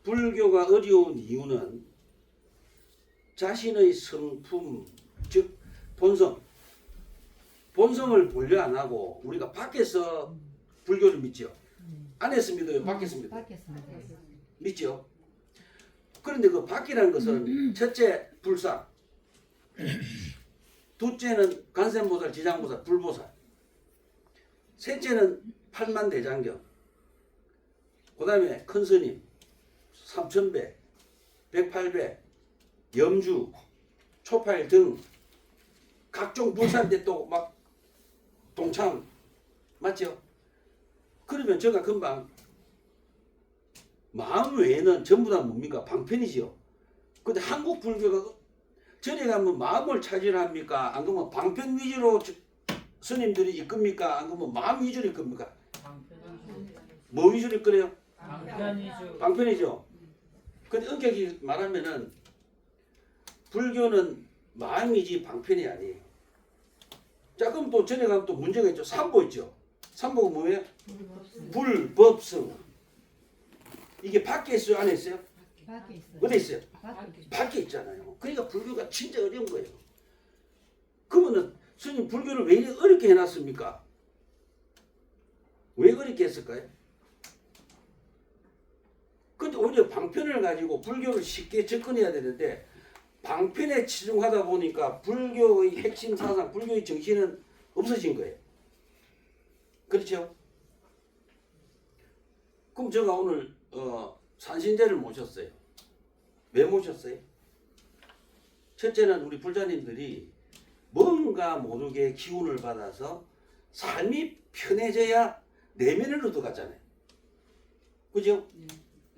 불교가 어려운 이유는 자신의 성품, 즉 본성을 분류 안 하고 우리가 밖에서 불교를 믿죠. 안에서 믿어요? 밖에서 믿어요? 밖에서 믿어요. 믿죠. 그런데 그 밖이라는 것은 첫째 불사, 둘째는 관세음보살, 지장보살, 불보살, 셋째는 팔만대장경, 그 다음에 큰스님, 삼천배, 백팔배, 염주, 초파일 등 각종 불사인데 또 막 동참, 맞죠? 그러면 제가 금방 마음 외에는 전부 다 뭡니까? 방편이지요. 근데 한국 불교가 절에 가면 마음을 차지를 합니까? 안 그러면 방편 위주로 스님들이 이끕니까? 안 그러면 마음 위주로 이끕니까? 뭐 위주로 이끌어요? 방편이죠. 근데 엄격히 말하면은 불교는 마음이지 방편이 아니에요. 자, 그럼 또 전에 가면 또 문제가 있죠. 삼보 있죠. 삼보가 뭐예요? 불법성. 이게 밖에 있어요? 안에 있어요? 밖에 있어요. 어디 있어요? 밖에 있어요. 밖에 있잖아요. 그러니까 불교가 진짜 어려운 거예요. 그러면은 스님 불교를 왜 이렇게 어렵게 해놨습니까? 왜 어렵게 했을까요? 근데 오히려 방편을 가지고 불교를 쉽게 접근해야 되는데 방편에 치중하다 보니까 불교의 핵심 사상, 불교의 정신은 없어진 거예요. 그렇죠? 그럼 제가 오늘 산신제를 모셨어요. 왜 모셨어요? 첫째는 우리 불자님들이 뭔가 모르게 기운을 받아서 삶이 편해져야 내면을 얻어가잖아요. 그죠?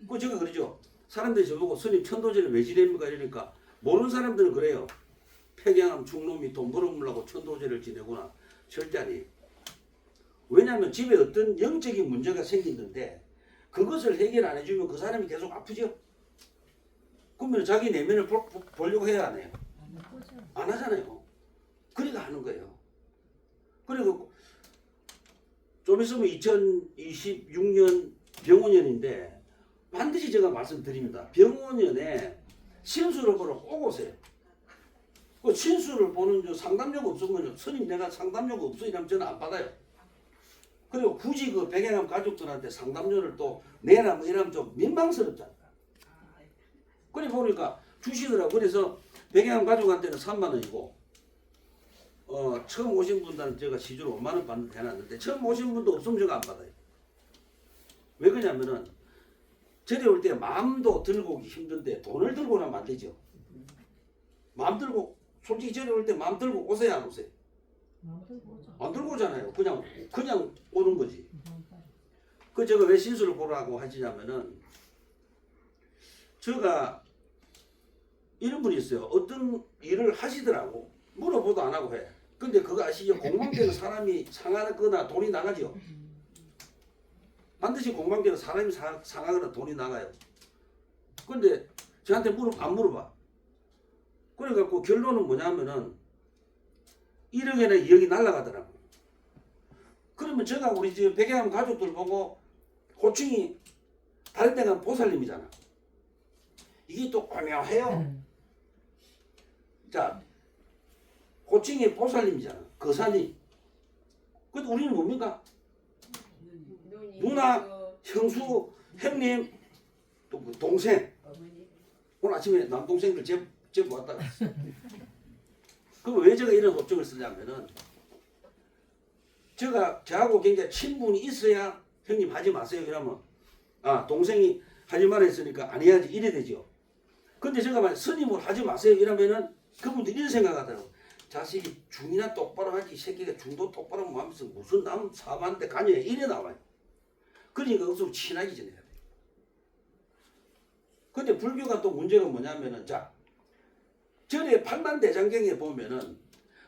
그 제가 그러죠. 사람들이 저보고 스님 천도제를 왜 지냅니까? 이러니까 모르는 사람들은 그래요. 폐경암 중놈이 돈 벌어먹으려고 천도제를 지내구나. 절대 아니에요. 왜냐하면 집에 어떤 영적인 문제가 생기는데 그것을 해결 안 해주면 그 사람이 계속 아프죠. 그러면 자기 내면을 보려고 해야 안 해요? 안 하잖아요. 그러니까 하는 거예요. 그리고 좀 있으면 2026년 병원년인데 반드시 제가 말씀드립니다. 병원년에 신수를 보러 꼭 오세요. 그 신수를 보는 상담료가 없으면 스님 내가 상담료가 없어 이러면 저는 안 받아요. 그리고 굳이 그 백양암 가족들한테 상담료를 또 내라 뭐 이러면 좀 민망스럽잖아요. 그래 보니까 주시더라고. 그래서 백양암 가족한테는 3만 원이고 처음 오신 분들은 제가 시주로 5만 원 받는 해놨는데 처음 오신 분도 없으면 제가 안 받아요. 왜 그러냐면은 절에 올 때 마음도 들고 오기 힘든데 돈을 들고 오면 안 되죠. 마음 들고 솔직히 절에 올 때 마음 들고 오세요 안 오세요? 안 들고 오잖아요. 그냥 오는 거지. 그 제가 왜 신수를 보라고 하시냐면은 제가 이런 분이 있어요. 어떤 일을 하시더라고. 물어보도 안 하고 해. 근데 그거 아시죠? 공방되는 사람이 상하거나 돈이 나가죠. 반드시 공방되는 사람이 상하거나 돈이 나가요. 근데 저한테 안 물어봐. 그래갖고 결론은 뭐냐면은 1억이나 2억이 날아가더라고. 그러면 제가 우리 집 백양암 가족들 보고 호칭이 다른 데 가면 보살님이잖아. 이게 또 오묘해요. 자, 호칭이 보살님이잖아. 거사님. 근데 우리는 뭡니까? 누나, 형수, 형님, 또 그 동생. 오늘 아침에 남동생들 제 모았다 갔어. 그럼 왜 제가 이런 법정을 쓰냐면은 저하고 굉장히 친분이 있어야 형님 하지 마세요 이러면 동생이 하지 말라 했으니까 안 해야지 이래 되죠. 근데 제가 만약 스님을 하지 마세요 이러면은 그분들이 이런 생각하더라고. 자식이 중이나 똑바로 하지 이 새끼가 중도 똑바로 하면서 무슨 남 사만데 가냐 이래 나와요. 그러니까 없으면 친하게 지내야 돼요. 근데 불교가 또 문제가 뭐냐면은 절에 팔만대장경에 보면은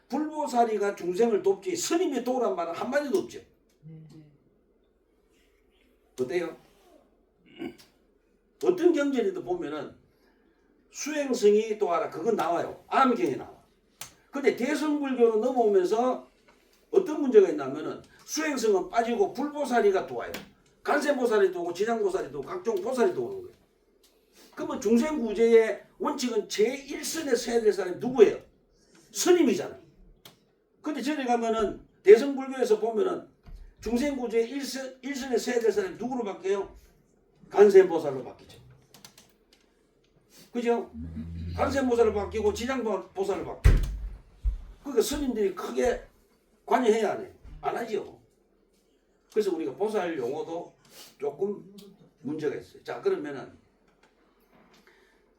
불보살이가 중생을 돕지 스님이 도우란 말은 한마디도 없죠. 어때요? 어떤 경전에도 보면은 수행성이 도와라 그건 나와요. 암경에 나와. 근데 대성불교로 넘어오면서 어떤 문제가 있냐면은 수행성은 빠지고 불보살이가 도와요. 간세보살이 도우고 지장보살이 도우고 각종 보살이 도우는 거예요. 그러면 중생구제의 원칙은 제1선에 서야 될 사람이 누구예요? 스님이잖아요. 근데 저리 가면은 대성불교에서 보면은 중생구제의 1선에 서야 될 사람이 누구로 바뀌어요? 관세음보살로 바뀌죠. 그죠? 관세음보살로 바뀌고 지장보살로 바뀌고. 그러니까 스님들이 크게 관여해야 하네. 안 하죠. 그래서 우리가 보살 용어도 조금 문제가 있어요. 자, 그러면은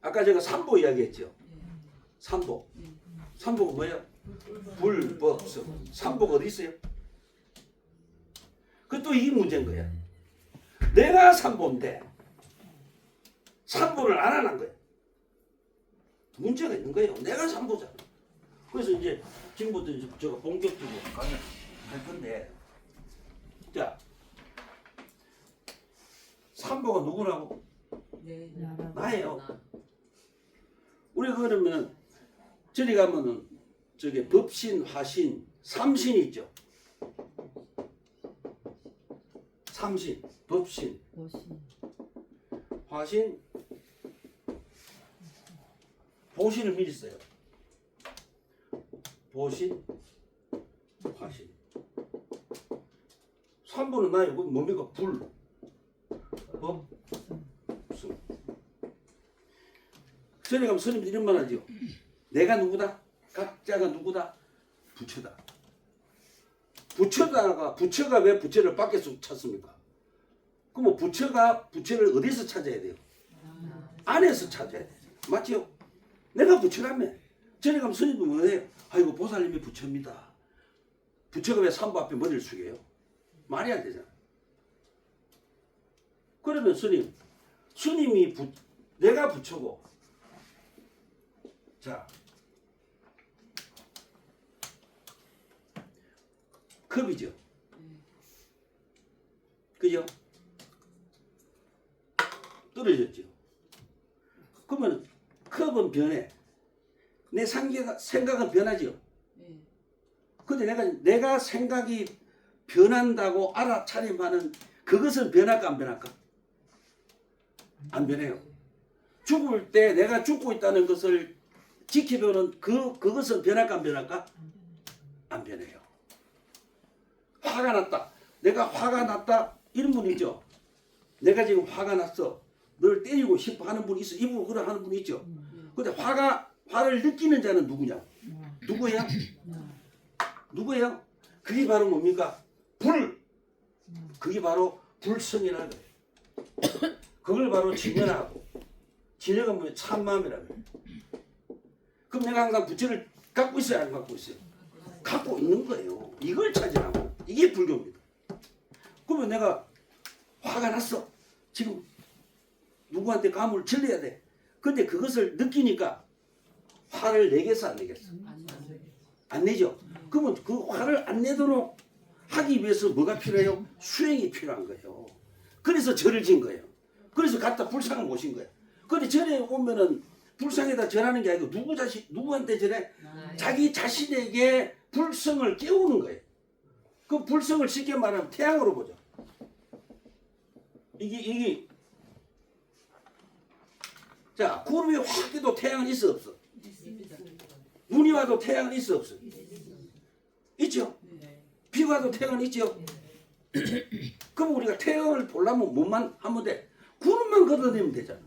아까 제가 삼보 이야기했죠. 삼보. 삼보가 뭐예요? 불법성. 삼보가 어디 있어요? 그것도 이 문제인 거야. 내가 삼보인데 삼보를 안 하는 거야. 문제가 있는 거예요. 내가 삼보잖아. 그래서 이제 지금부터 이제 제가 본격적으로 강의할 건데, 자, 삼보가 누구라고? 네. 나예요. 우리가 그러면 저리 가면은 저기 법신, 화신, 삼신이 있죠. 삼신, 법신, 화신, 보신을 미리 써요. 보신, 화신. 삼보는 나예요. 그럼 뭡니까? 불, 법, 승. 전에 가면 스님들이 이런 말 하죠. 내가 누구다? 각자가 누구다? 부처다. 부처가 왜 부처를 밖에서 찾습니까? 그럼 뭐 부처가 부처를 어디서 찾아야 돼요? 안에서 찾아야 돼요. 맞죠? 내가 부처라며. 전에 가면 스님도 뭐예요? 아이고 보살님이 부처입니다. 부처가 왜 삼보 앞에 머리를 숙여요? 말이 안 되잖아. 그러면 스님이 내가 부처고, 자, 컵이죠. 그죠? 떨어졌죠. 그러면 컵은 변해. 내 생각은 변하죠. 근데 내가 생각이 변한다고 알아차림하는 그것은 변할까 안 변할까? 안 변해요. 죽을 때 내가 죽고 있다는 것을 지켜보는 그것은 변할까 안 변할까? 안 변해요. 화가 났다. 내가 화가 났다. 이런 분 있죠. 내가 지금 화가 났어. 너를 때리고 싶어 하는 분이 있어. 입으로 그래 하는 분이 있죠. 근데 화를 느끼는 자는 누구냐? 누구예요? 누구예요? 그게 바로 뭡니까? 그게 바로 불성이라는 거예요. 그걸 바로 진연하고, 진연은 뭐예요? 참마음이라는 거예요. 그럼 내가 항상 부처를 갖고 있어요? 안 갖고 있어요? 갖고 있는 거예요. 이걸 찾으라고. 이게 불교입니다. 그러면 내가 화가 났어. 지금 누구한테 감을 질러야 돼. 근데 그것을 느끼니까 화를 내겠어 안 내겠어? 안 내죠. 그러면 그 화를 안 내도록 하기 위해서 뭐가 필요해요? 수행이 필요한 거예요. 그래서 절을 진 거예요. 그래서 갖다 불상을 모신 거예요. 근데 절에 오면은 불상에다 절하는 게 아니고 누구한테 절해? 자기 자신에게 불성을 깨우는 거예요. 그 불성을 쉽게 말하면 태양으로 보죠. 이게 자, 구름이 확 떠도 태양은 있어 없어? 눈이 와도 태양은 있어 없어? 있죠? 비가 와도 태양은 있죠? 그럼 우리가 태양을 보려면 뭐만 하면 돼? 구름만 걷어내면 되잖아.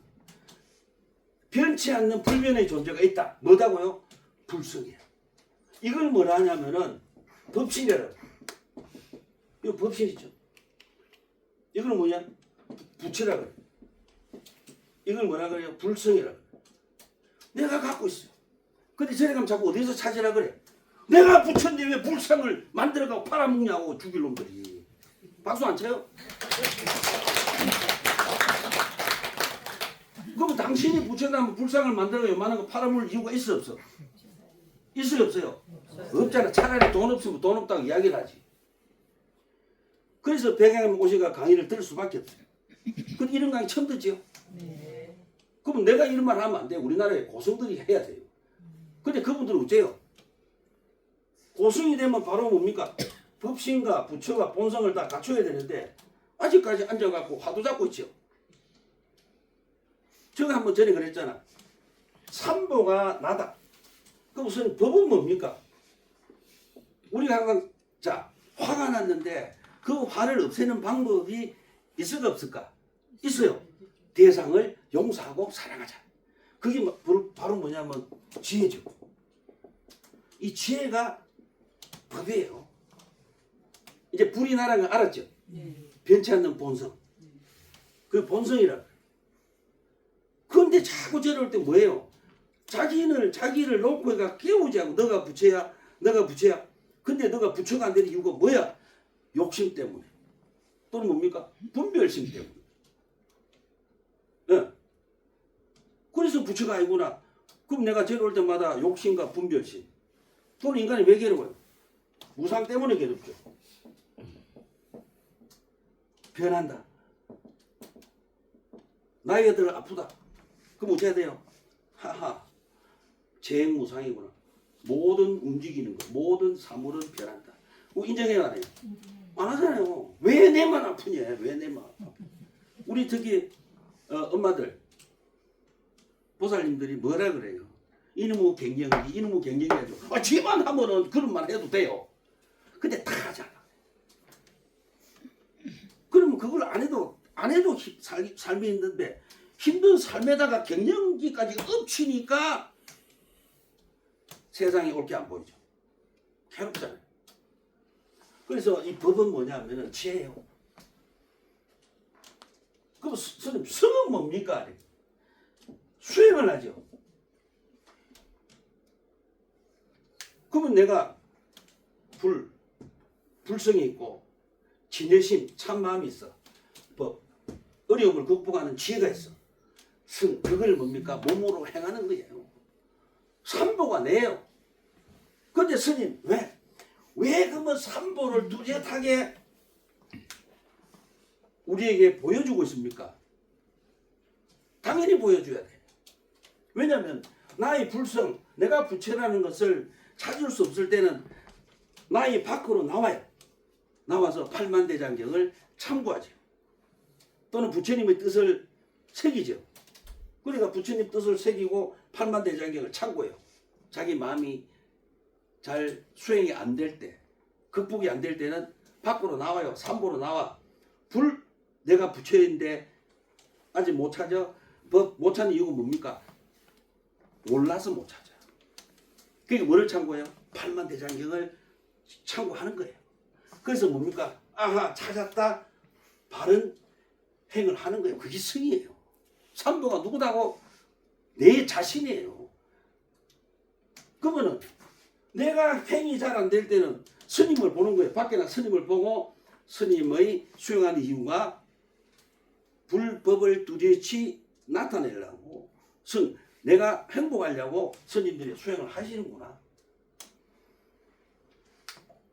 변치 않는 불변의 존재가 있다. 뭐다고요? 불성이야. 이걸 뭐라 하냐면은 법신이라고. 이거 법신이죠. 이거는 뭐냐? 부처라 그래. 이걸 뭐라 그래요? 불성이라 그래. 내가 갖고 있어. 근데 저래 가면 자꾸 어디서 찾으라 그래? 내가 부처인데 왜 불상을 만들어가고 팔아먹냐고 죽일 놈들이. 박수 안 쳐요? 그러면 당신이 부처라면 불상을 만들어가 요만한 거 팔아먹을 이유가 있어 없어? 있어요 없어요? 없잖아. 차라리 돈 없으면 돈 없다고 이야기를 하지. 그래서 백양의 오시가 강의를 들을 수밖에 없어요. 근데 이런 강의 처음 듣지요? 그럼 내가 이런 말 하면 안 돼. 우리나라에 고성들이 해야 돼요. 근데 그분들은 어째요? 고성이 되면 바로 뭡니까? 법신과 부처가 본성을 다 갖춰야 되는데 아직까지 앉아갖고 화두 잡고 있죠. 제가 한번 전에 그랬잖아. 삼보가 나다. 그럼 우선 법은 뭡니까? 우리가 항상 자 화가 났는데 그 화를 없애는 방법이 있을까 없을까? 있어요. 대상을 용서하고 사랑하자. 그게 바로 뭐냐면 지혜죠. 이 지혜가 법이에요. 이제 불이 나라는 거 알았죠? 변치 않는 본성. 그 본성이라. 그런데 자꾸 저럴 때 뭐예요? 자기를 놓고 해가 깨우지 않고 너가 부처야. 근데 너가 부처가 안 되는 이유가 뭐야? 욕심 때문에. 또는 뭡니까? 분별심 때문에. 예. 그래서 부처가 아니구나. 그럼 내가 저럴 때마다 욕심과 분별심. 또는 인간이 왜 괴로워요? 무상 때문에 괴롭죠. 변한다. 나이가 들어 아프다. 그럼 어떻게 해야 돼요? 하하. 재행무상이구나. 모든 움직이는 거, 모든 사물은 변한다. 인정해야 안 해요? 안 하잖아요. 왜 내만 아프냐? 왜 내만 아파? 우리 특히 엄마들, 보살님들이 뭐라 그래요? 이놈의 갱년기, 이놈의 갱년기 해줘. 지만 하면은 그런 말 해도 돼요. 근데 다 하잖아. 그러면 그걸 안 해도 삶이 있는데 힘든 삶에다가 갱년기까지 엎치니까 세상이 옳게 안 보이죠. 괴롭잖아요. 그래서 이 법은 뭐냐면은 지혜예요. 그럼 스님 성은 뭡니까? 수행을 하죠. 그러면 내가 불성이 있고 진여심, 참마음이 있어. 법, 어려움을 극복하는 지혜가 있어. 성, 그걸 뭡니까? 몸으로 행하는 거예요. 삼보가 내요. 근데 스님 왜 그러면 삼보를 뚜렷하게 우리에게 보여주고 있습니까? 당연히 보여줘야 돼. 왜냐하면 나의 불성, 내가 부처라는 것을 찾을 수 없을 때는 나의 밖으로 나와요. 나와서 팔만대장경을 참고하죠. 또는 부처님의 뜻을 새기죠. 그러니까 부처님 뜻을 새기고 팔만대장경을 참고해요. 자기 마음이 잘 수행이 안 될 때, 극복이 안 될 때는 밖으로 나와요. 삼보로 나와. 내가 부처인데 아직 못 찾아. 못 찾는 이유가 뭡니까? 몰라서 못 찾아. 그러니까 뭐를 참고해요? 팔만대장경을 참고하는 거예요. 그래서 뭡니까? 아하, 찾았다. 바른 행을 하는 거예요. 그게 승이에요. 삼보가 누구다고? 내 자신이에요. 그러면은 내가 행이 잘 안 될 때는 스님을 보는 거예요. 밖에 나 스님을 보고 스님의 수행하는 이유가 불법을 뚜렷이 나타내려고 내가 행복하려고 스님들이 수행을 하시는구나.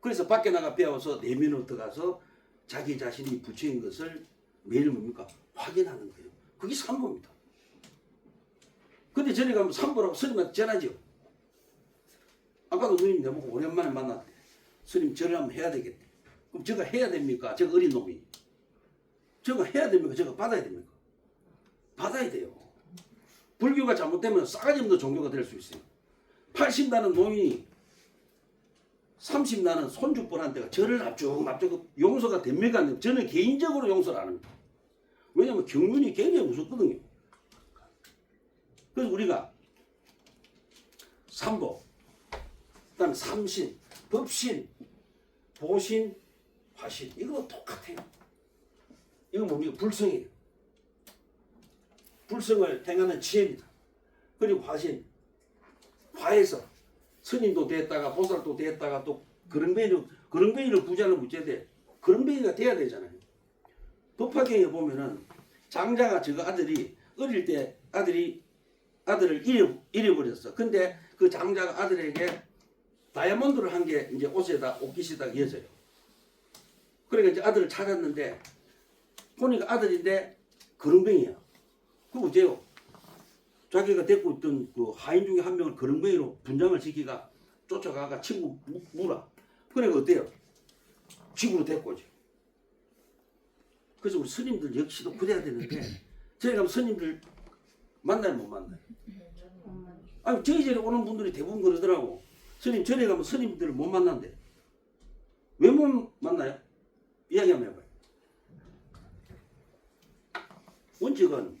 그래서 밖에 나가 배워서 내면으로 들어가서 자기 자신이 부처인 것을 매일 뭡니까? 확인하는 거예요. 그게 삼보입니다. 근데 전에 가면 삼보라고 스님한테 전하죠. 아까도 누님 내보고 오랜만에 만났대. 스님 절을 한번 해야 되겠대. 그럼 제가 해야 됩니까? 제가 어린 놈이. 제가 해야 됩니까? 제가 받아야 됩니까? 받아야 돼요. 불교가 잘못되면 싸가지 없는 종교가 될 수 있어요. 80나는 노인이 30나는 손주뻘한테가 절을 납죽 용서가 됩니까? 안 됩니까? 저는 개인적으로 용서를 안 합니다. 왜냐하면 경륜이 굉장히 무섭거든요. 그래서 우리가 삼보, 그 다음에 삼신, 법신, 보신, 화신 이거 똑같아요. 이거 뭡니까? 불성이에요. 불성을 행하는 지혜입니다. 그리고 화신, 화에서 스님도 됐다가 보살도 됐다가 또 그렁뱅이를 부자는 무죄 돼. 그렁뱅이가 돼야 되잖아요. 법화경에 보면은 장자가 저거 아들이 어릴 때 아들을 잃어버렸어. 근데 그 장자가 아들에게 다이아몬드를 한 게 이제 옷깃에다 이어져요. 그러니까 이제 아들을 찾았는데 보니까 아들인데 그렁뱅이야. 그거 어째요? 자기가 데리고 있던 그 하인 중에 한 명을 그렁뱅이로 분장을 시키가 쫓아가가 친구 물어. 그러니까 어때요? 집으로 데리고 오죠. 그래서 우리 스님들 역시도 그래야 되는데 저희 가면 스님들 만나요 못 만나요? 아니 저희 절에 오는 분들이 대부분 그러더라고. 스님 절에 가면 스님들을 못 만난대. 왜 못 만나요? 이야기 한번 해봐요. 원칙은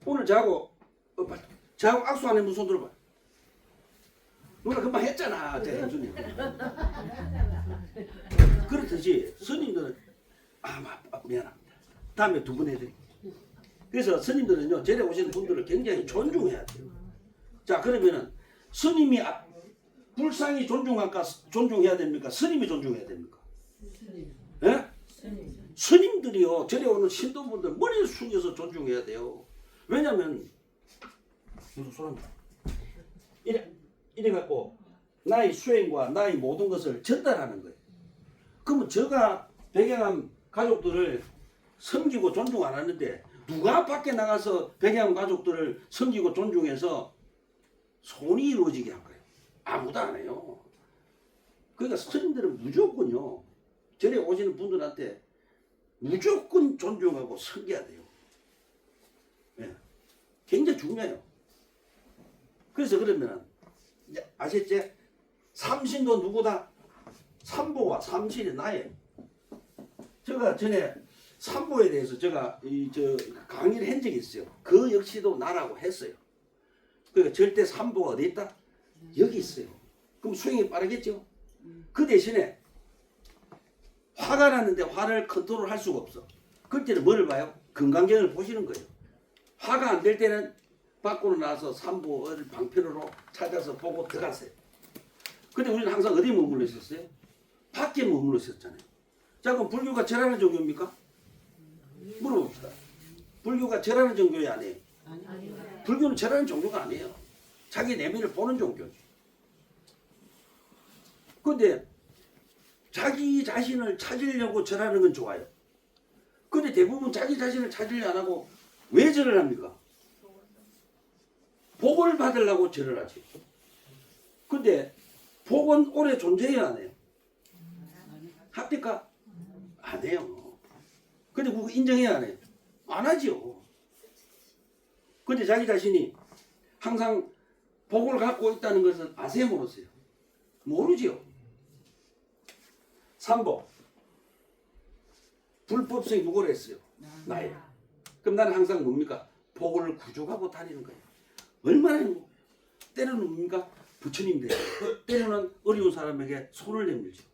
오늘 저하고 악수 안 해본 손 들어봐. 누나 금방 했잖아, 제 현수님. 그렇듯이 스님들은 미안합니다. 다음에 두 분 해드릴게요. 그래서 스님들은요, 절에 오시는 분들을 굉장히 존중해야 돼요. 자, 그러면은 스님이 불상이 존중해야 됩니까? 스님이 존중해야 됩니까? 예? 스님들이요, 절에 오는 신도분들 머리를 숙여서 존중해야 돼요. 왜냐면 이래 갖고 나의 수행과 나의 모든 것을 전달하는 거예요. 그러면 제가 백양암 가족들을 섬기고 존중 안 하는데 누가 밖에 나가서 백양암 가족들을 섬기고 존중해서 손이 이루어지게 한 거예요? 아무도 안 해요. 그러니까 스님들은 무조건요, 절에 오시는 분들한테 무조건 존중하고 섬겨야 돼요. 네. 굉장히 중요해요. 그래서 그러면 아셨지? 삼신도 누구다? 삼보와 삼신이 나예요. 제가 전에 삼보에 대해서 제가 강의를 한 적이 있어요. 그 역시도 나라고 했어요. 그러니까 절대 삼보가 어디 있다? 여기 있어요. 그럼 수행이 빠르겠죠? 그 대신에 화가 났는데 화를 컨트롤 할 수가 없어. 그때는 뭐를 봐요? 건강경을 보시는 거예요. 화가 안 될 때는 밖으로 나와서 삼보를 방편으로 찾아서 보고 들어가세요. 근데 우리는 항상 어디에 머물러 있었어요? 밖에 머물러 있었잖아요. 자, 그럼 불교가 절하는 종교입니까? 물어봅시다. 불교가 절하는 종교야 아니에요? 불교는 절하는 종교가 아니에요. 자기 내면을 보는 종교지. 근데 자기 자신을 찾으려고 절하는 건 좋아요. 근데 대부분 자기 자신을 찾으려 안 하고 왜 절을 합니까? 복을 받으려고 절을 하지. 근데 복은 오래 존재해야 안 해요? 합니까? 안 해요. 근데 그거 인정해야 안 해요? 안 하죠. 근데 자기 자신이 항상 복을 갖고 있다는 것을 아세요, 모르세요? 모르죠. 삼복. 불법성이 누구를 했어요? 나예요. 그럼 나는 항상 뭡니까? 복을 구족하고 다니는 거예요. 얼마나 행복해요. 때로는 뭡니까? 부처님 되죠. 때로는 어려운 사람에게 손을 내밀죠.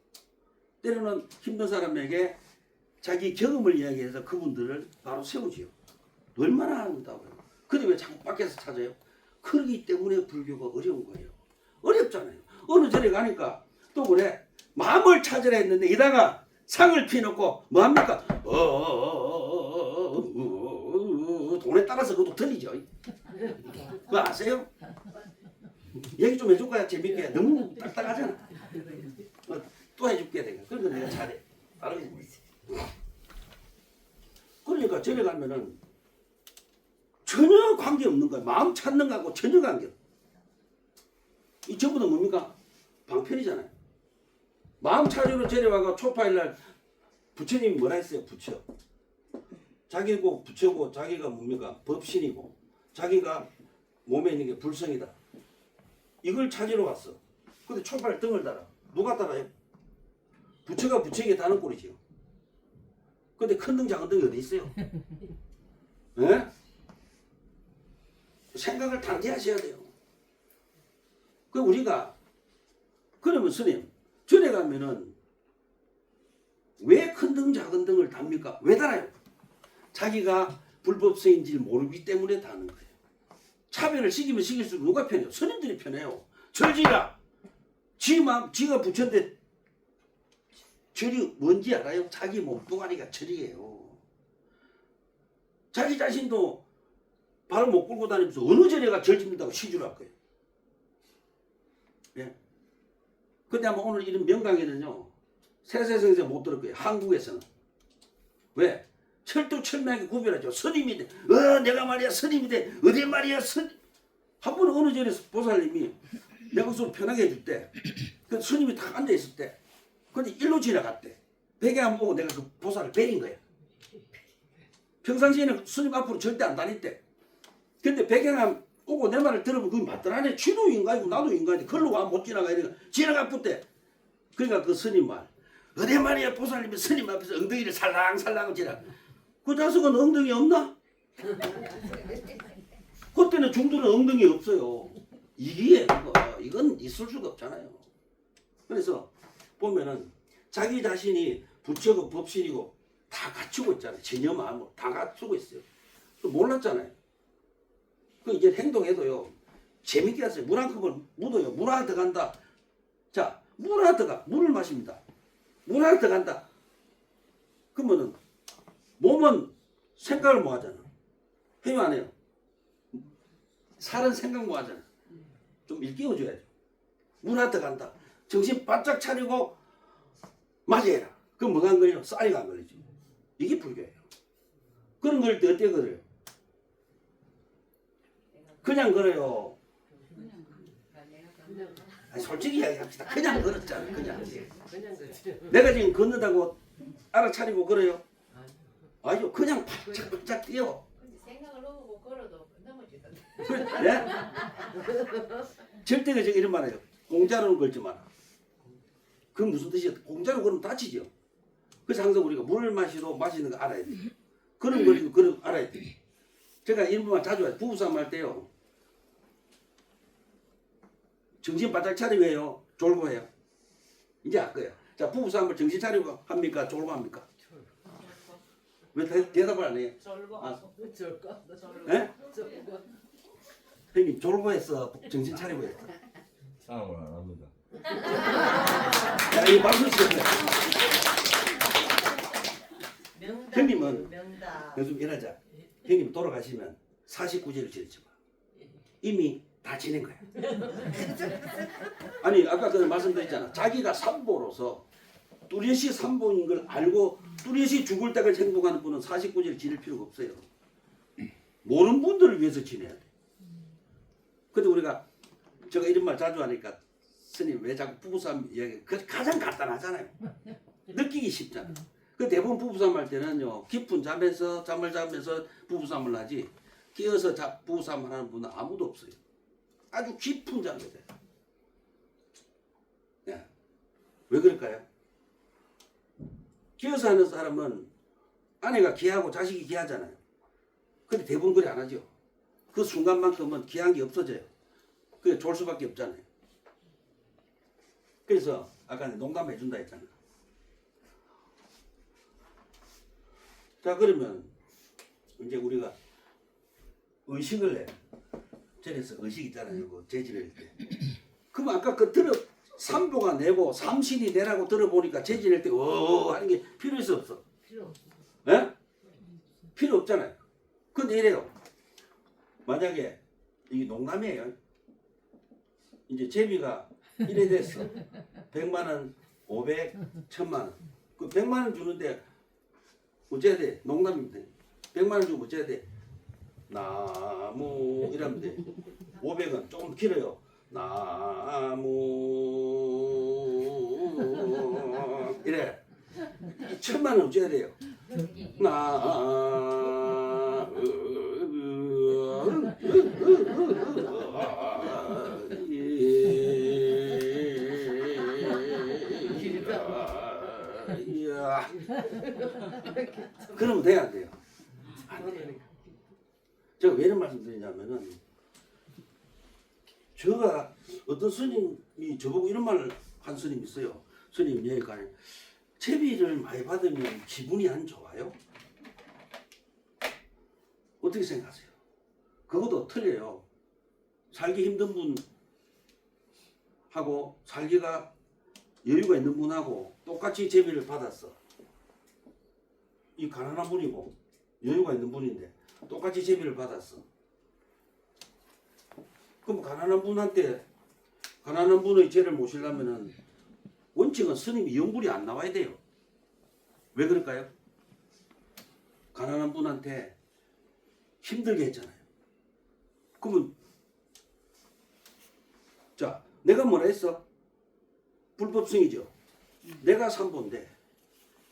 때로는 힘든 사람에게 자기 경험을 이야기해서 그분들을 바로 세우지요. 얼마나 아름다워요. 근데 왜 자꾸 밖에서 찾아요? 그러기 때문에 불교가 어려운 거예요. 어렵잖아요. 어느 절에 가니까 또 그래. 마음을 찾으라 했는데 이다가 상을 피놓고 뭐합니까? 돈에 따라서 그것도 틀리죠. 그거 아세요? 얘기 좀 해줄까요? 재밌게. 너무 딱딱하잖아. 또 해줄게 내가. 그러니까 내가 잘해. 바로 그러니까 절에 가면은 전혀 관계없는 거야. 마음 찾는 거하고 전혀 관계없어. 이 전부 다 뭡니까? 방편이잖아요. 마음 찾으러 절에 와가 초파일날 부처님이 뭐라 했어요? 부처. 자기고 부처고 자기가 뭡니까? 법신이고 자기가 몸에 있는 게 불성이다. 이걸 찾으러 왔어. 근데 초파일 등을 달아. 누가 달아요? 부처가 부처에게 다는 꼴이지요. 근데 큰 등 작은 등이 어디 있어요? 예? 생각을 단계하셔야 돼요. 그 우리가 그러면 스님 절에 가면은 왜 큰 등 작은 등을 답니까? 왜 달아요? 자기가 불법성인지 모르기 때문에 다는 거예요. 차별을 시키면 시킬수록 누가 편해요? 스님들이 편해요. 절지라 지가 부처인데 절이 뭔지 알아요? 자기 몸뚱아리가 절이에요. 자기 자신도 발을 못 끌고 다니면서 어느 절에가 절 짓는다고 시주를 할 거예요. 예. 근데 아마 오늘 이런 명강에는요, 세세성에서 못 들을 거예요. 한국에서는. 왜? 철두철미하게 구별하죠. 스님이 돼. 내가 말이야 스님이 돼. 어디 말이야 스님. 한 번은 어느 절에서 보살님이 내가 그걸 편하게 해줄 때, 그 스님이 딱 앉아있을 때, 근데 일로 지나갔대. 백양암 보고 내가 그 보살을 베린 거야. 평상시에는 스님 앞으로 절대 안 다닐 때. 근데 백양암 오고 내 말을 들으면 그게 맞더라네. 쥐도 인간이고 나도 인간이고 걸로 와 못 지나가 이러니까 지나가 붙대. 그러니까 그 스님 말 어디 말이야 보살님이 스님 앞에서 엉덩이를 살랑살랑 지나. 그 자식은 엉덩이 없나? 그때는 중도는 엉덩이 없어요. 이게 그거 이건 있을 수가 없잖아요. 그래서 보면은 자기 자신이 부처고 법신이고 다 갖추고 있잖아요. 전혀 마음으로 다 갖추고 있어요. 또 몰랐잖아요. 그 이제 행동해도요 재밌게 하세요. 물 한 컵을 묻어요. 물 하나 더 간다. 자, 물 하나 더 가. 물을 마십니다. 물 하나 더 간다. 그러면은 몸은 생각을 뭐 하잖아. 해요 안 해요? 살은 생각 뭐 하잖아. 좀 일깨워줘야죠. 물 하나 더 간다. 정신 바짝 차리고 맞이해라. 그럼 뭐가 안 걸려? 쌀이가 안 걸리죠. 이게 불교예요. 그런 걸 때 어떻게 걸어요? 그냥 걸어요. 아니, 솔직히 이야기합시다. 그냥 걸었잖아. 그냥. 내가 지금 걷는다고 알아차리고 걸어요? 아니요. 그냥 바짝바짝 뛰어. 생각을 하고 걸어도 넘어지던데. 네? 절대 그저 이런 말 해요. 공짜로는 걸지 마라. 그 무슨 뜻이야? 공짜로 걸으면 다치죠. 그래서 항상 우리가 물을 마시러 마시는 거 알아야 돼. 그런 걸 그런 알아야 돼. 제가 이런 말 자주 해요. 부부싸움 할 때요. 정신 바짝 차리고 해요. 졸고 해요. 이제 알 거예요. 자, 부부싸움을 정신 차리고 합니까? 졸고 합니까? 왜 대답을 안 해요? 아, 예? 형님 졸고 했어? 정신 차리고 했어? 싸움을 안 합니다. 야, 이 말씀 시켰어요. 형님은 명다. 요즘 이러자. 형님 돌아가시면 49제를 지냈지 마. 이미 다 지낸 거야. 아니 아까 그 말씀드렸잖아. 자기가 삼보로서 뚜렷이 삼보인 걸 알고 뚜렷이 죽을 때까지 행복하는 분은 49제를 지낼 필요가 없어요. 모르는 분들을 위해서 지내야 돼. 근데 우리가 제가 이런 말 자주 하니까 스님 왜 자꾸 부부싸움 이야기 그 가장 간단하잖아요. 느끼기 쉽잖아. 그 대부분 부부싸움 할 때는요 깊은 잠에서 잠을 자면서 부부싸움을 하지 끼어서 부부싸움 하는 분은 아무도 없어요. 아주 깊은 잠에 돼요. 야, 왜 그럴까요? 끼어서 하는 사람은 아내가 기하고 자식이 기하잖아요. 근데 대부분 그래 안 하죠. 그 순간만큼은 기한 게 없어져요. 그게 졸 수밖에 없잖아요. 그래서 아까 농담해 준다 했잖아. 자 그러면 이제 우리가 의식을 내. 전에서 의식 있잖아요. 그 재질일 때. 그럼 아까 그 삼보가 내고 삼신이 내라고 들어보니까 재질일 때 하는 게 필요 있어 없어? 필요 없어. 예? 필요 없잖아요. 근데 이래요. 만약에 이게 농담이에요. 이제 제비가 이래 됐어. 100만 원, 500, 1000만 원. 그 100만 원 주는데 어째야 돼? 농담입니다. 100만 원 주면 어째야 돼? 나무 이러면 돼. 500원 조금 길어요. 나무 이래. 1000만 원 어째야 돼요? 그러면 돼야 안 돼요? 안 돼요. 제가 왜 이런 말씀 드리냐면은 제가 어떤 스님이 저보고 이런 말을 한 스님이 있어요. 스님 얘가 제비를 많이 받으면 기분이 안 좋아요? 어떻게 생각하세요? 그것도 틀려요. 살기 힘든 분하고 살기가 여유가 있는 분하고 똑같이 제비를 받았어. 이 가난한 분이고 여유가 있는 분인데 똑같이 제비를 받았어. 그럼 가난한 분의 죄를 모시려면은 원칙은 스님이 영불이 안 나와야 돼요. 왜 그럴까요? 가난한 분한테 힘들게 했잖아요. 그러면 자 내가 뭐라 했어? 불법성이죠. 내가 삼보인데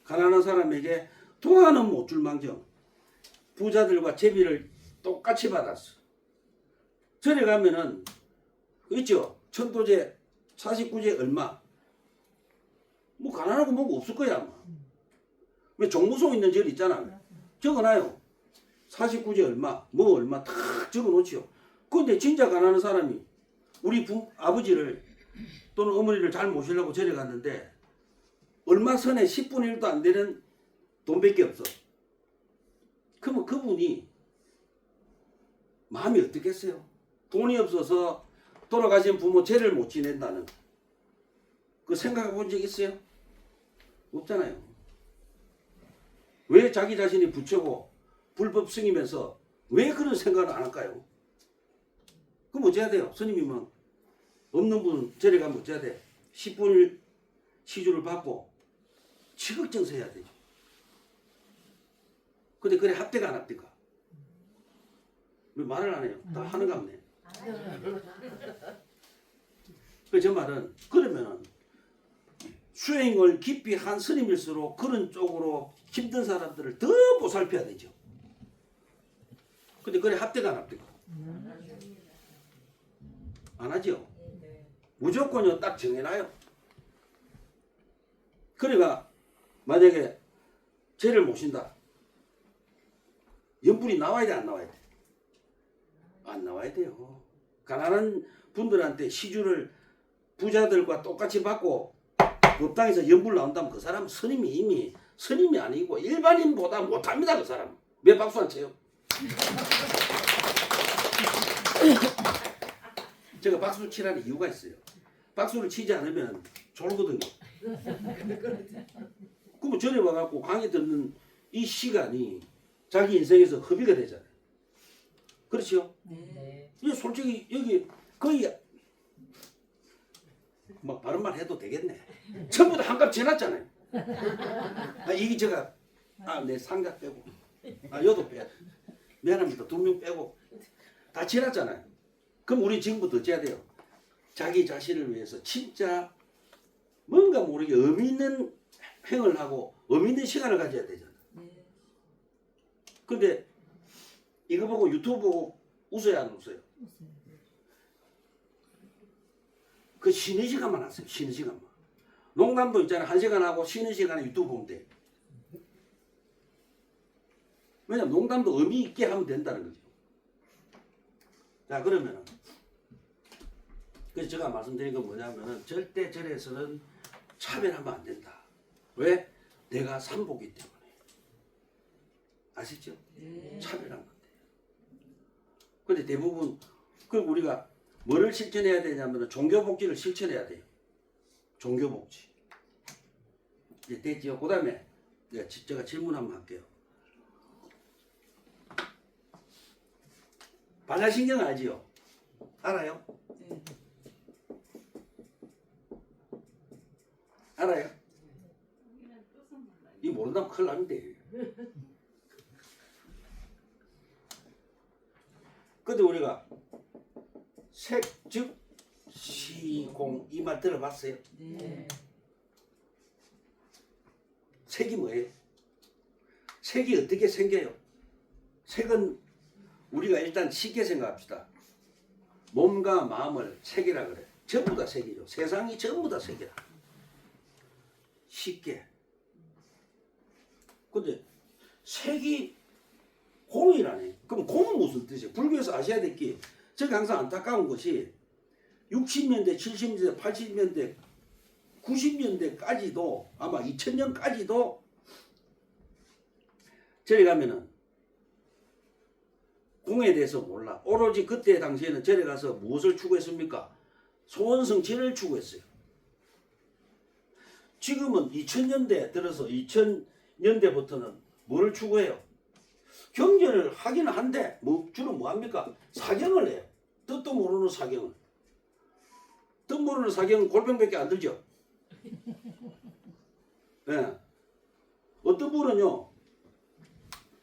가난한 사람에게 도화는 못 줄 망정 부자들과 제비를 똑같이 받았어. 절에 가면은 있죠. 천도제 49제 얼마. 뭐 가난하고 뭐고 없을 거야 아마. 왜 종무송 있는 절 있잖아. 적어놔요. 49제 얼마, 뭐 얼마 탁 적어놓지요. 근데 진짜 가난한 사람이 우리 아버지를 또는 어머니를 잘 모시려고 절에 갔는데 얼마 선에 10분의 1도 안 되는 돈밖에 없어. 그러면 그분이 마음이 어떻겠어요? 돈이 없어서 돌아가신 부모 죄를 못 지낸다는 그 생각해 본 적 있어요? 없잖아요. 왜 자기 자신이 부처고 불법 승이면서 왜 그런 생각을 안 할까요? 그럼 어째야 돼요? 스님이면 없는 분 절에 가면 어째야 돼? 10분을 시주를 받고 지극정서 해야 되죠. 근데 그래 합대가 안 합니까? 왜 말을 안 해요? 다 하는가 보네. 그 저 말은 그러면은 수행을 깊이 한 스님일수록 그런 쪽으로 힘든 사람들을 더 보살펴야 되죠. 근데 그래 합대가 안 합니까? 안 하죠. 무조건요 딱 정해놔요. 그러니까 만약에 죄를 모신다. 연불이 나와야 돼 안 나와야 돼? 안 나와야 돼요. 가난한 분들한테 시주를 부자들과 똑같이 받고 법당에서 연불 나온다면 그 사람은 스님이 이미 스님이 아니고 일반인보다 못합니다. 그 사람. 왜 박수 안 쳐요? 제가 박수 치라는 이유가 있어요. 박수를 치지 않으면 졸거든요. 그러면 전에 와갖고 강의 듣는 이 시간이 자기 인생에서 허비가 되잖아요. 그렇죠? 네. 이게 솔직히 여기 거의 막 바른 말 해도 되겠네. 전부 다 한갑 지났잖아요. 이게 제가 내 상가 빼고 여도 빼. 미안합니다. 2명 빼고 다 지났잖아요. 그럼 우리 지금부터 어찌해야 돼요? 자기 자신을 위해서 진짜 뭔가 모르게 의미 있는 행을 하고 의미 있는 시간을 가져야 되잖아. 근데 이거 보고 유튜브 보고 웃어야 안 웃어요? 그 쉬는 시간만 하세요. 쉬는 시간만. 농담도 있잖아요. 1시간 하고 쉬는 시간에 유튜브 보면 돼. 왜냐면 농담도 의미 있게 하면 된다는 거죠. 자 그러면은 그래서 제가 말씀드린 건 뭐냐면은 절대 절에서는 차별하면 안 된다. 왜? 내가 삼보기 때문에. 아시죠? 차별하면 안 돼요. 근데 대부분 그리고 우리가 뭐를 실천해야 되냐면 종교복지를 실천해야 돼요. 종교복지. 이제 됐죠? 그 다음에 제가 질문 한번 할게요. 반야신경 알지요? 알아요? 알아요? 이 모른다면 큰일 납니다. 근데 우리가 색, 즉, 시공 이 말 들어봤어요? 네. 색이 뭐예요? 색이 어떻게 생겨요? 색은 우리가 일단 쉽게 생각합시다. 몸과 마음을 색이라 그래. 전부 다 색이죠. 세상이 전부 다 색이라. 쉽게. 근데 색이 공이라네. 그럼 공은 무슨 뜻이에요? 불교에서 아셔야 될 게 제가 항상 안타까운 것이 60년대, 70년대, 80년대, 90년대까지도 아마 2000년까지도 저리 가면은 공에 대해서 몰라. 오로지 그때 당시에는 절에 가서 무엇을 추구했습니까? 소원성취를 추구했어요. 지금은 2000년대 들어서 2000년대부터는 뭐를 추구해요? 경전을 하기는 한데 주로 뭐합니까? 사경을 해요. 뜻도 모르는 사경을. 뜻 모르는 사경은 골병밖에 안 들죠. 네. 어떤 분은요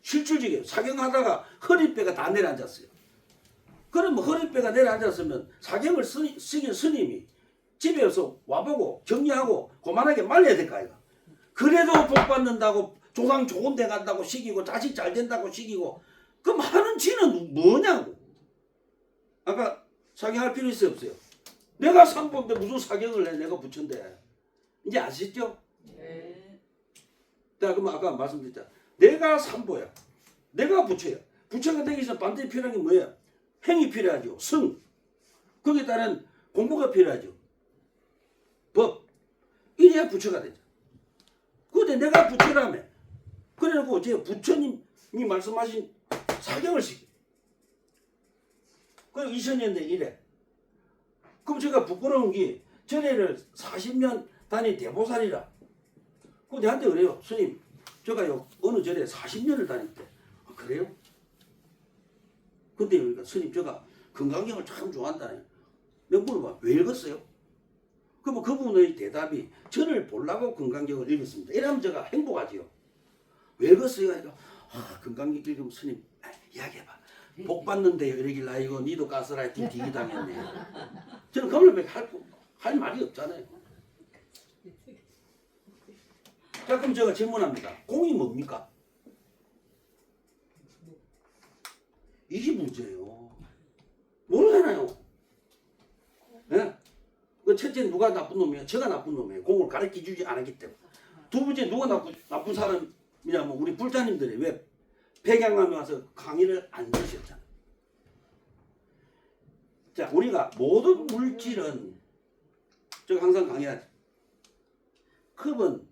실질적이에요. 사경하다가 허리뼈가 다 내려앉았어요. 그러면 허리뼈가 내려앉았으면 사경을 쓰긴 스님이 집에서 와보고 정리하고 그만하게 말려야 될 거 아이가. 그래도 복 받는다고 조상 좋은 데 간다고 시키고 자식 잘 된다고 시키고 그럼 하는 지는 뭐냐고. 아까 사경할 필요 있어요 없어요? 내가 산보인데 무슨 사경을 해? 내가 부처인데. 이제 아시죠? 네. 자, 그럼 아까 말씀드렸잖아. 내가 산보야. 내가 부처야. 부처가 되기 위해서 반드시 필요한 게 뭐예요? 행이 필요하죠. 성. 거기에 따른 공부가 필요하죠. 법. 이래야 부처가 되죠. 그런데 내가 부처라며. 그래놓고 제가 부처님이 말씀하신 사경을 시켜. 그리고 2000년대 이래. 그럼 제가 부끄러운 게 전에를 40년 다닌 대보살이라. 그 내한테 그래요. 스님, 제가요 어느 절에 40년을 다녔대. 아, 그래요? 근데 그러니까 스님 제가 건강경을 참 좋아한다니. 내가 물어봐. 왜 읽었어요? 그럼 그분의 대답이 저를 보려고 건강경을 읽었습니다. 이러면 제가 행복하지요. 왜 읽었어요? 그러니까 건강경 읽으면 스님 이야기해봐. 복 받는데요. 이러길래 아이고 니도 가스라이팅 뒤기 당했네. 저는 그걸로 할 말이 없잖아요. 자, 그럼 제가 질문합니다. 공이 뭡니까? 이게 문제예요. 모르잖아요. 예? 그 첫째 누가 나쁜 놈이에요? 제가 나쁜 놈이에요. 공을 가르쳐주지 않았기 때문에. 두 번째 누가 나쁜 사람이냐면 우리 불자님들이 왜 백양암에 와서 강의를 안 들으셨잖아요. 자, 우리가 모든 물질은 제가 항상 강의하죠. 컵은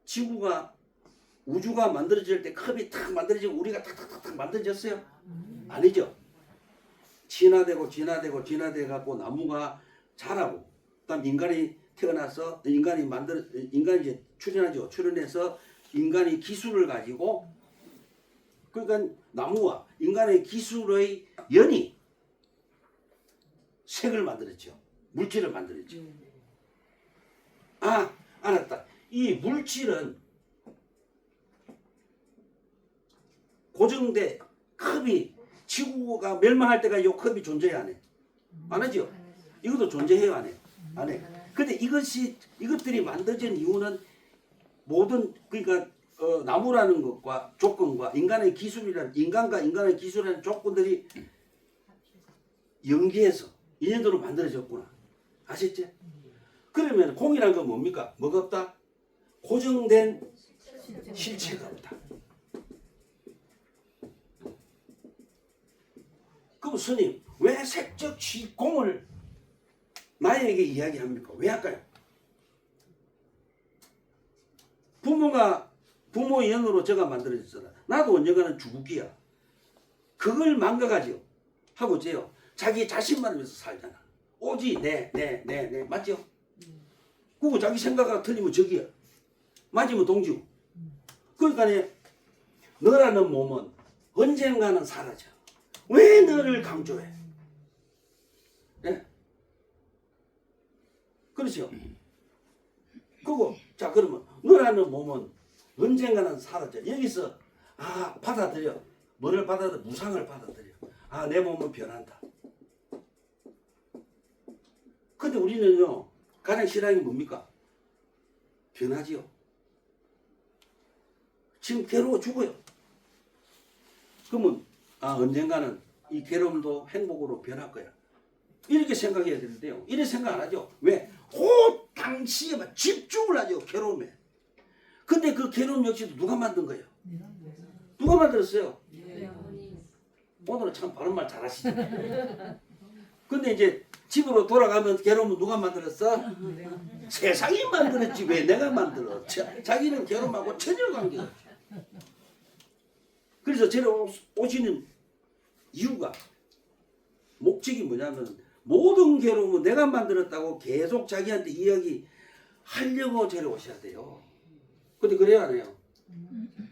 지구가 우주가 만들어질 때 컵이 탁 만들어지고 우리가 탁탁탁탁 만들어졌어요? 아니죠. 진화되고 진화돼 갖고 나무가 자라고 그다음 인간이 태어나서 인간이 이제 출현하죠. 출현해서 인간이 기술을 가지고 그러니까 나무와 인간의 기술의 연이 색을 만들었죠. 물질을 만들었죠. 아, 알았다. 이 물질은 고정돼 컵이 지구가 멸망할 때까지 이 컵이 존재해 안 해? 안 하죠? 이것도 존재해요 안 해요? 안 해. 근데 이것들이 만들어진 이유는 모든 그러니까 나무라는 것과 조건과 인간의 기술이라는 인간과 인간의 기술이라는 조건들이 연계해서 인연으로 만들어졌구나. 아셨죠? 그러면 공이라는 건 뭡니까? 뭐가 없다? 고정된 실체가 없다. 그럼 스님 왜 색적 공을 나에게 이야기합니까? 왜 할까요? 부모의 연으로 제가 만들어졌잖아. 나도 언젠가는 죽을기야. 그걸 망각하죠. 하고 있어요. 자기 자신만을 위해서 살잖아. 오직 내 맞죠? 그리고 자기 생각이 틀리면 적이야. 맞으면 동지고. 그러니까 너라는 몸은 언젠가는 사라져. 왜 너를 강조해? 네? 그렇죠? 그거 자 그러면 너라는 몸은 언젠가는 사라져. 여기서 받아들여. 뭐를 받아들여? 무상을 받아들여. 내 몸은 변한다. 근데 우리는요 가장 싫어하는 게 뭡니까? 변하지요. 지금 괴로워 죽어요. 그러면 언젠가는 이 괴로움도 행복으로 변할 거야. 이렇게 생각해야 되는데요. 이렇게 생각 안 하죠. 왜? 당시에 막 집중을 하죠. 괴로움에. 근데 그 괴로움 역시도 누가 만든 거예요? 누가 만들었어요? 오늘은 참 바른 말 잘하시죠. 근데 이제 집으로 돌아가면 괴로움은 누가 만들었어? 세상이 만들었지 왜 내가 만들어? 자기는 괴로움하고 전혀 관계가 없죠. 그래서 저를 오시는 이유가 목적이 뭐냐면 모든 괴로움은 내가 만들었다고 계속 자기한테 이야기하려고 저를 오셔야 돼요. 근데 그래야 안 해요.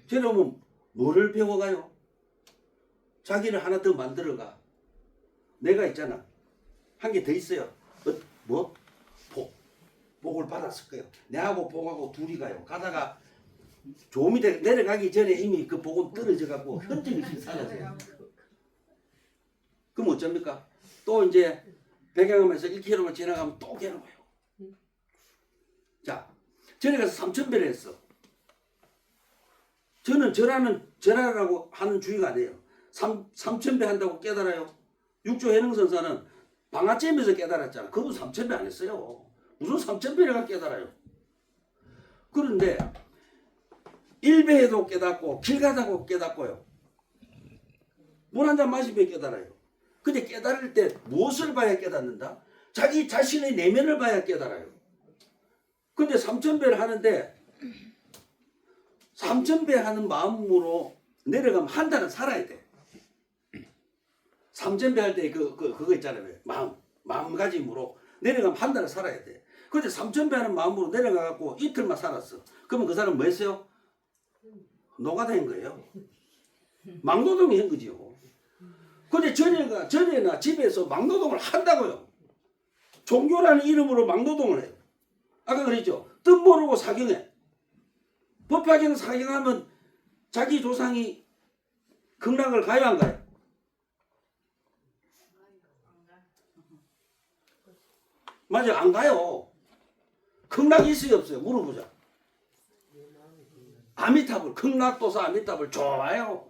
저를 오면 뭐를 배워가요? 자기를 하나 더 만들어가. 내가 있잖아. 한 개 더 있어요. 뭐? 복을 받았을 거예요. 내하고 복하고 둘이 가요. 가다가 조 밑에 내려가기 전에 이미 그 복은 떨어져갖고 흔적이 사라져요. 그럼 어쩝니까? 또 이제 백양암에서 1km만 지나가면 또 괴로워요. 자, 전에 가서 3,000배를 했어. 저는 절하라고 하는 주의가 아니에요. 3,000배 한다고 깨달아요? 육조 해능선사는 방아잼에서 깨달았잖아. 그분 삼천배 안 했어요. 무슨 삼천배가 깨달아요. 그런데 일배에도 깨닫고 길 가다고 깨닫고요. 물 한 잔 마시면 깨달아요. 근데 깨달을 때 무엇을 봐야 깨닫는다? 자기 자신의 내면을 봐야 깨달아요. 근데 삼천배를 하는데 삼천배 하는 마음으로 내려가면 한 달은 살아야 돼. 삼천배 할 때 그거 있잖아요. 마음가짐으로 내려가면 한 달을 살아야 돼. 근데 삼천배 하는 마음으로 내려가갖고 이틀만 살았어. 그러면 그 사람 뭐 했어요? 노가다인 거예요. 막노동이 한 거지요. 근데 전에나 집에서 막노동을 한다고요. 종교라는 이름으로 막노동을 해요. 아까 그랬죠. 뜻 모르고 사경해. 법화경 사경하면 자기 조상이 극락을 가요 안 가요? 맞아요. 안 가요. 극락이 있어요 없어요? 물어보자. 아미타불, 극락도사 아미타불 좋아요.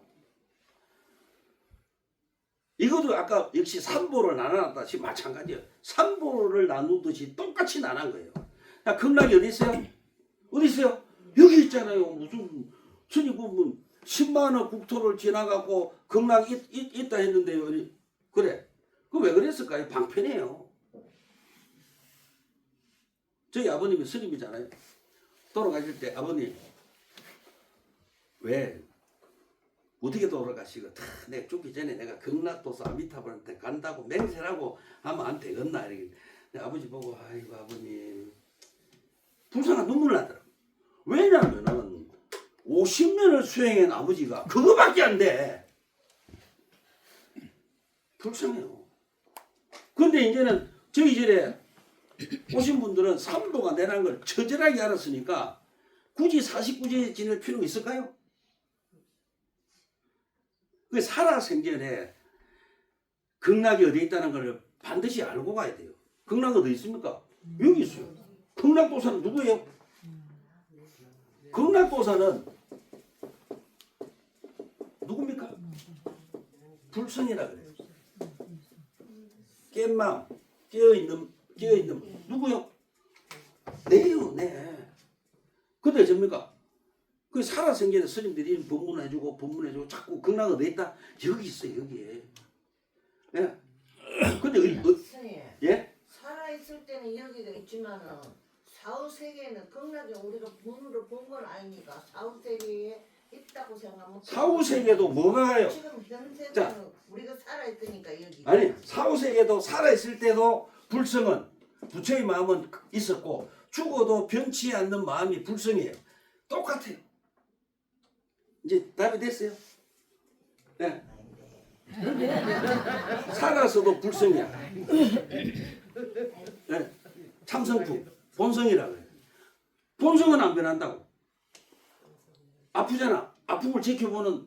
이것도 아까 역시 삼보를 나눠놨다시 마찬가지예요. 삼보를 나누듯이 똑같이 나눈 거예요. 야, 극락이 어디 있어요? 어디 있어요? 여기 있잖아요. 무슨 스님 보면 10만 원 국토를 지나가고 극락이 있다 했는데요. 그래. 그 왜 그랬을까요? 방편이에요. 저희 아버님이 스님이잖아요. 돌아가실 때 아버님 왜 어떻게 돌아가시고 다 내가 죽기 전에 내가 극락도사 아미타불한테 간다고 맹세라고 하면 안 되겠나 이렇게 아버지 보고 아이고 아버님 불쌍한 눈물 나더라고. 왜냐면은 50년을 수행한 아버지가 그거밖에 안 돼. 불쌍해요. 근데 이제는 저희 절에 오신 분들은 삼도가 내라는 걸 처절하게 알았으니까 굳이 49제 지낼 필요가 있을까요? 그 살아생전에 극락이 어디 있다는 걸 반드시 알고 가야 돼요. 극락 어디 있습니까? 여기 있어요. 극락도사는 누구예요? 극락도사는 누굽니까? 불성이라 그래요. 깬 마음, 깨어있는 누구요? 네요, 네. 근데 접니까? 그 살아생전에 스님들이 법문해주고 자꾸 극락 어디 있다? 여기 있어요, 여기에. 예. 근데 스님, 예? 살아있을 때는 여기가 있지만은 사후세계는 극락에 우리가 눈으로 본 건 아니니까 사후세계에 있다고 생각하면 사후세계도 뭐가 가요? 지금 현세는 자. 우리가 살아있으니까 여기 아니 사후세계도 살아있을 때도 불성은 부처의 마음은 있었고 죽어도 변치 않는 마음이 불성이에요. 똑같아요. 이제 답이 됐어요. 네. 살아서도 불성이야. 네. 참성품 본성이라고 해요. 본성은 안 변한다고. 아프잖아. 아픔을 지켜보는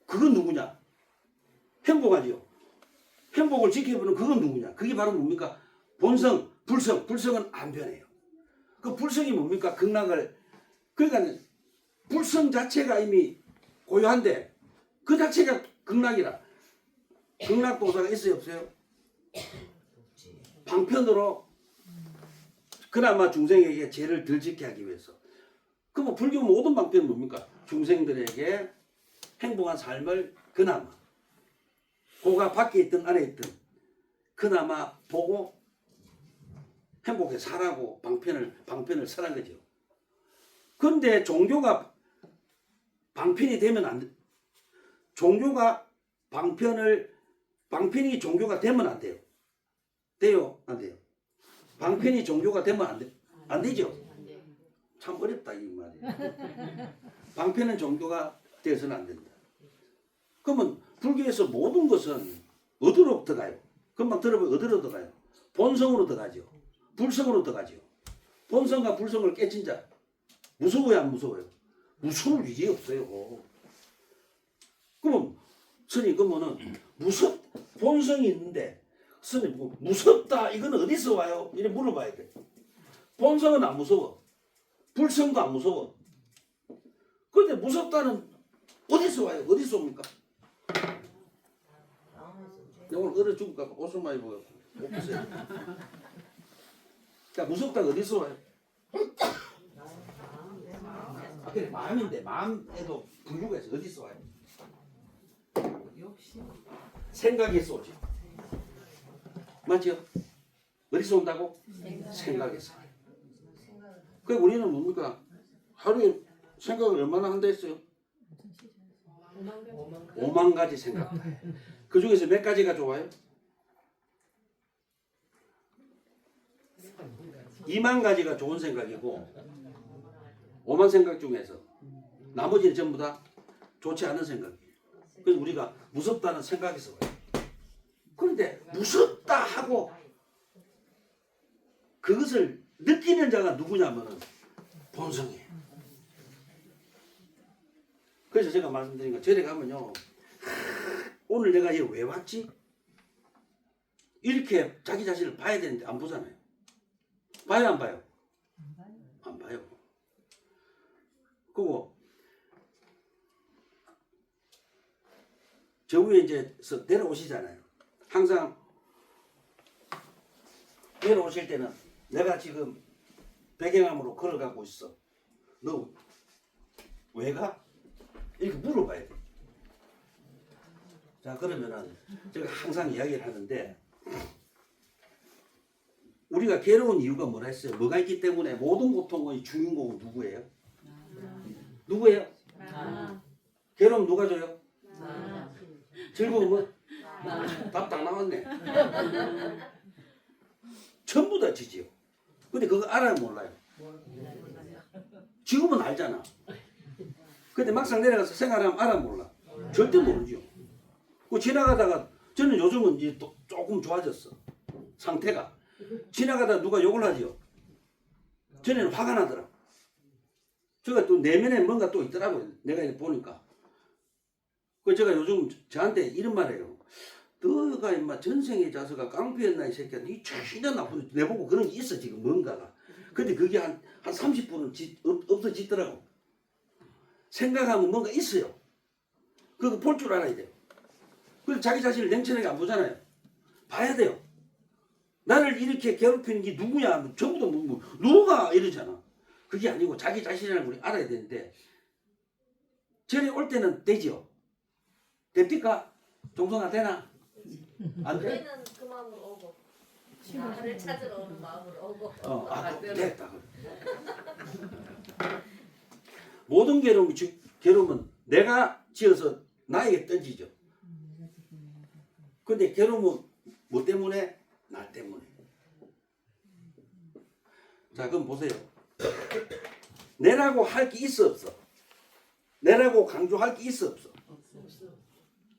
그건 누구냐? 행복하지요. 행복을 지켜보는 그건 누구냐? 그게 바로 뭡니까? 본성, 불성. 불성은 안 변해요. 그 불성이 뭡니까? 극락을. 그러니까 불성 자체가 이미 고요한데 그 자체가 극락이라. 극락도사가 있어요 없어요? 방편으로 그나마 중생에게 죄를 덜 짓게 하기 위해서. 그럼 불교 모든 방편은 뭡니까? 중생들에게 행복한 삶을 그나마 고가 밖에 있든 안에 있든 그나마 보고 행복하게 살라고 방편을 설한 거죠. 그런데 종교가 방편이 되면 안 돼. 종교가 방편이 종교가 되면 안 돼요. 돼요? 안 돼요? 방편이 종교가 되면 안 돼. 안 되죠? 참 어렵다 이 말이. 방편은 종교가 되어서는 안 된다. 그러면 불교에서 모든 것은 어디로 들어가요? 금방 들어보면 어디로 들어가요? 본성으로 들어가죠. 불성으로 들어가죠. 본성과 불성을 깨친 자 무서워요 안 무서워요? 무서울 일이 없어요. 그럼 스님 그러면은 본성이 있는데 스님 무섭다 이거는 어디서 와요? 이래 물어봐야 돼. 본성은 안 무서워. 불성도 안 무서워. 근데 무섭다는 어디서 와요? 어디서 옵니까? 오늘 얼어 죽을까 옷을 많이 입어갖고 못 보세요. 자, 무섭다가 어디서 와요? 아, 그래 마음인데 마음에도 분류가 있어. 어디서 와요? 생각에서 오지. 맞죠? 어디서 온다고? 생각에서. 그 우리는 뭡니까? 하루에 생각을 얼마나 한다 했어요? 5만 가지 생각. 그 중에서 몇 가지가 좋아요? 2만 가지가 좋은 생각이고 5만 생각 중에서 나머지는 전부 다 좋지 않은 생각이에요. 그래서 우리가 무섭다는 생각에서 와요. 그런데 무섭다 하고 그것을 느끼는 자가 누구냐면은 본성이에요. 그래서 제가 말씀드린 거 절에 가면요. 오늘 내가 여기 왜 왔지? 이렇게 자기 자신을 봐야 되는데 안 보잖아요. 봐요 안 봐요? 안 봐요. 그리고 저 위에 이제 내려오시잖아요. 항상 내려오실 때는 내가 지금 배경암으로 걸어가고 있어. 너 왜 가? 이렇게 물어봐야 돼. 자, 그러면은 제가 항상 이야기를 하는데 우리가 괴로운 이유가 뭐라 했어요? 뭐가 있기 때문에 모든 고통의 주인공은 누구예요? 누구예요? 괴로움 누가 줘요? 즐거움은? 답 다 나왔네. 전부 다 지지요. 근데 그거 알아요 몰라요? 지금은 알잖아. 근데 막상 내려가서 생활하면 알아 몰라? 절대 모르죠. 그 지나가다가 저는 요즘은 이제 또 조금 좋아졌어. 상태가. 지나가다 누가 욕을 하죠. 전에는 화가 나더라. 제가 또 내면에 뭔가 또 있더라고요. 내가 이렇게 보니까. 그 제가 요즘 저한테 이런 말 해요. 너가 임마 전생에 자서가 깡패였나 이 새끼야. 니 진짜 나쁜 내보고 그런 게 있어 지금 뭔가가. 근데 그게 한 30분은 없어지더라고. 생각하면 뭔가 있어요. 그거 볼 줄 알아야 돼요. 그래서 자기 자신을 냉철하게 안 보잖아요. 봐야 돼요. 나를 이렇게 괴롭히는 게 누구냐? 전부 다 누가 이러잖아. 그게 아니고 자기 자신을 우리 알아야 되는데 절에 올 때는 되지요. 됩니까? 종성아 되나? 안 돼? 저희는 그 마음으로 오고 나를 찾으러 오는 마음으로 오고 됐다. 모든 괴로움은 내가 지어서 나에게 던지죠. 근데 괴로움은 뭐 때문에? 나 때문에. 자, 그럼 보세요. 내라고 할 게 있어 없어? 내라고 강조할 게 있어 없어?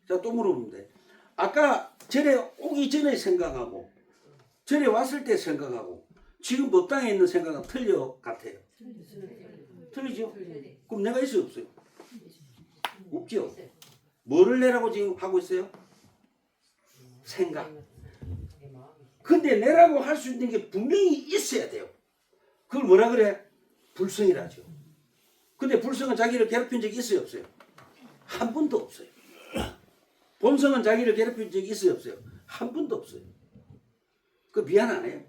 자, 또 물어보는데 아까 절에 오기 전에 생각하고 절에 왔을 때 생각하고 지금 법 땅에 있는 생각은 틀려 같아요. 틀리죠? 그럼 내가 있어요 없어요? 없죠. 뭐를 내라고 지금 하고 있어요? 생각. 근데 내라고 할 수 있는 게 분명히 있어야 돼요. 그걸 뭐라 그래? 불성이라죠. 근데 불성은 자기를 괴롭힌 적이 있어요 없어요? 한 번도 없어요. 본성은 자기를 괴롭힌 적이 있어요 없어요? 한 번도 없어요. 그 미안 안 해요?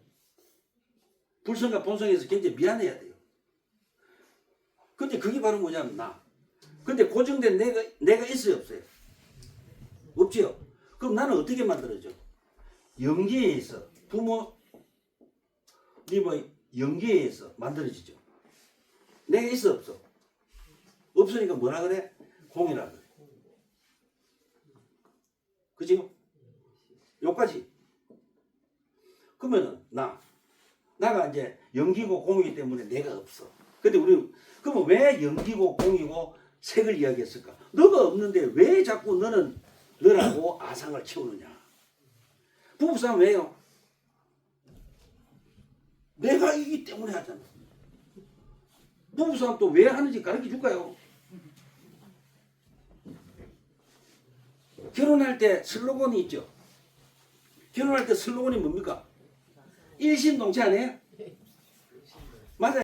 불성과 본성에서 굉장히 미안해야 돼요. 근데 그게 바로 뭐냐면 나. 근데 고정된 내가 있어요 없어요? 없지요? 그럼 나는 어떻게 만들어져? 영계에 있어. 부모님의 영계에 있어 만들어지죠. 내가 있어 없어? 없으니까 뭐라 그래? 공이라 그래. 그죠? 요까지. 그러면은 나가 이제 영기고 공이기 때문에 내가 없어. 근데 우리 그러면 왜 영기고 공이고 색을 이야기했을까? 너가 없는데 왜 자꾸 너는 너라고 아상을 채우느냐? 부부싸움 왜요? 내가 이기 때문에 하잖아. 부부싸움 또 왜 하는지 가르쳐 줄까요? 결혼할 때 슬로건이 있죠. 결혼할 때 슬로건이 뭡니까? 일심동체 아니에요?